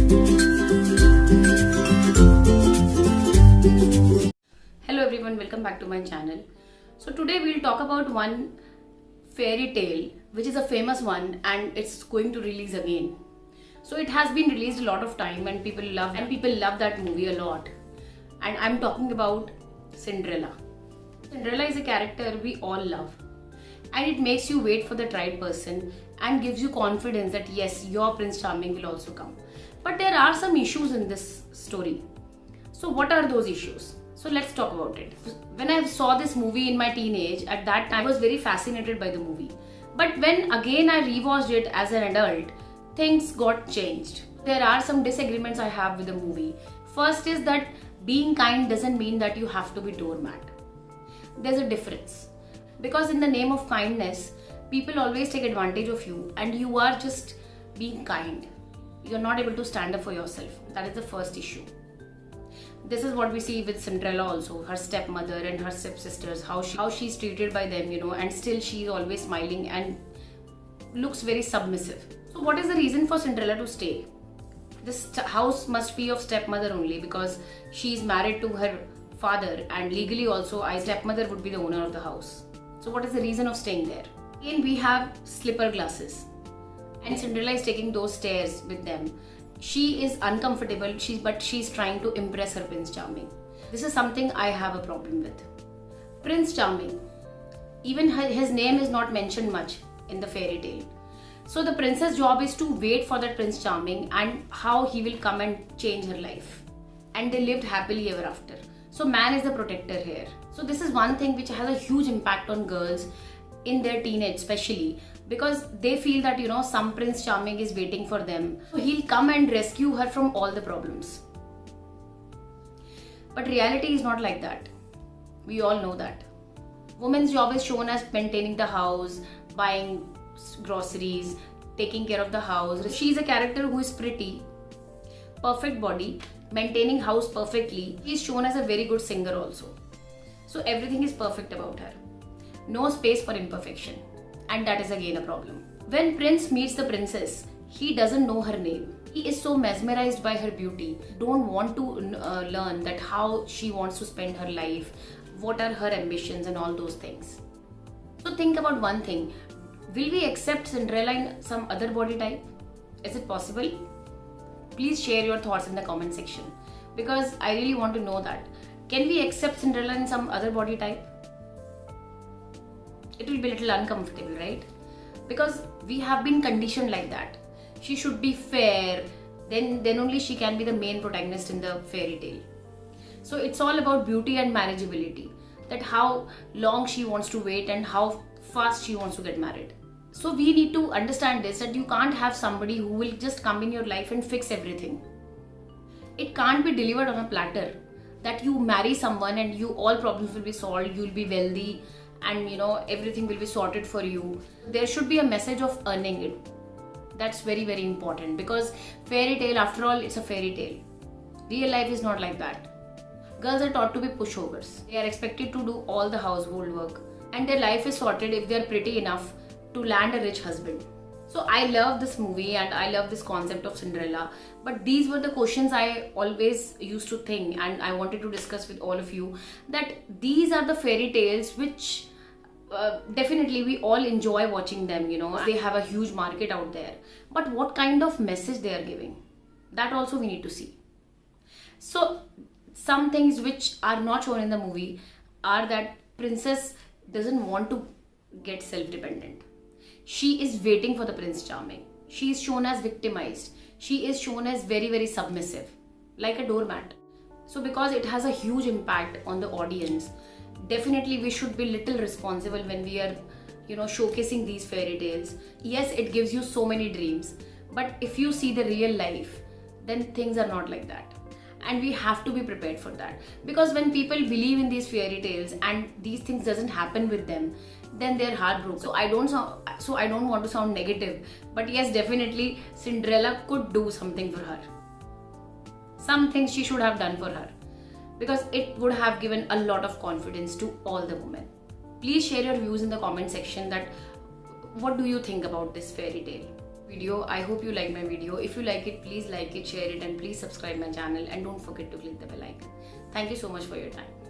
Hello everyone, welcome back to my channel. So today we'll talk about one fairy tale which is a famous one and it's going to release again. So it has been released a lot of time and people love that movie a lot. And I'm talking about Cinderella. Cinderella is a character we all love. And it makes you wait for the right person and gives you confidence that yes, your Prince Charming will also come. But there are some issues in this story. So what are those issues? So let's talk about it. When I saw this movie in my teenage, at that time I was very fascinated by the movie. But when again I rewatched it as an adult, things got changed. There are some disagreements I have with the movie. First is that being kind doesn't mean that you have to be doormat. There's a difference. Because in the name of kindness, people always take advantage of you and you are just being kind. You're not able to stand up for yourself. That is the first issue. This is what we see with Cinderella also, her stepmother and her stepsisters, how she's treated by them, and still she's always smiling and looks very submissive. So what is the reason for Cinderella to stay? This house must be of stepmother only because she's married to her father and legally also stepmother would be the owner of the house. So what is the reason of staying there? Again we have slipper glasses and Cinderella is taking those stairs with them. She is uncomfortable, but she's trying to impress her Prince Charming. This is something I have a problem with. Prince Charming, even his name is not mentioned much in the fairy tale. So the princess' job is to wait for that Prince Charming and how he will come and change her life. And they lived happily ever after. So man is the protector here. So this is one thing which has a huge impact on girls in their teenage especially, because they feel that some Prince Charming is waiting for them. So he'll come and rescue her from all the problems. But reality is not like that. We all know that. Woman's job is shown as maintaining the house, buying groceries, taking care of the house. She's a character who is pretty, perfect body, maintaining house perfectly. She's shown as a very good singer also. So everything is perfect about her. No space for imperfection. And that is again a problem. When Prince meets the princess, he doesn't know her name. He is so mesmerized by her beauty, don't want to learn that how she wants to spend her life, what are her ambitions and all those things. So think about one thing. Will we accept Cinderella in some other body type? Is it possible? Please share your thoughts in the comment section because I really want to know that. Can we accept Cinderella in some other body type? It will be a little uncomfortable, right? Because we have been conditioned like that. She should be fair, then only she can be the main protagonist in the fairy tale. So it's all about beauty and marriageability, that how long she wants to wait and how fast she wants to get married. So we need to understand this, that you can't have somebody who will just come in your life and fix everything. It can't be delivered on a platter, that you marry someone and all problems will be solved, you'll be wealthy, and everything will be sorted for you. There should be a message of earning it. That's very, very important because fairy tale, after all, it's a fairy tale. Real life is not like that. Girls are taught to be pushovers. They are expected to do all the household work and their life is sorted if they are pretty enough to land a rich husband. So I love this movie and I love this concept of Cinderella, but these were the questions I always used to think and I wanted to discuss with all of you, that these are the fairy tales which definitely we all enjoy watching them, they have a huge market out there, but what kind of message they are giving, that also we need to see. So some things which are not shown in the movie are that princess doesn't want to get self-dependent. She is waiting for the Prince Charming. She is shown as victimized. She is shown as very, very submissive, like a doormat. So because it has a huge impact on the audience, definitely we should be little responsible when we are, showcasing these fairy tales. Yes, it gives you so many dreams, but if you see the real life, then things are not like that. And we have to be prepared for that, because when people believe in these fairy tales and these things doesn't happen with them, then they're heartbroken. So I don't want to sound negative, but yes, definitely Cinderella could do something for her. Some things she should have done for her, because it would have given a lot of confidence to all the women. Please share your views in the comment section that what do you think about this fairy tale. video. I hope you like my video. If you like it, please like it, share it, and please subscribe my channel, and don't forget to click the bell icon. Thank you so much for your time.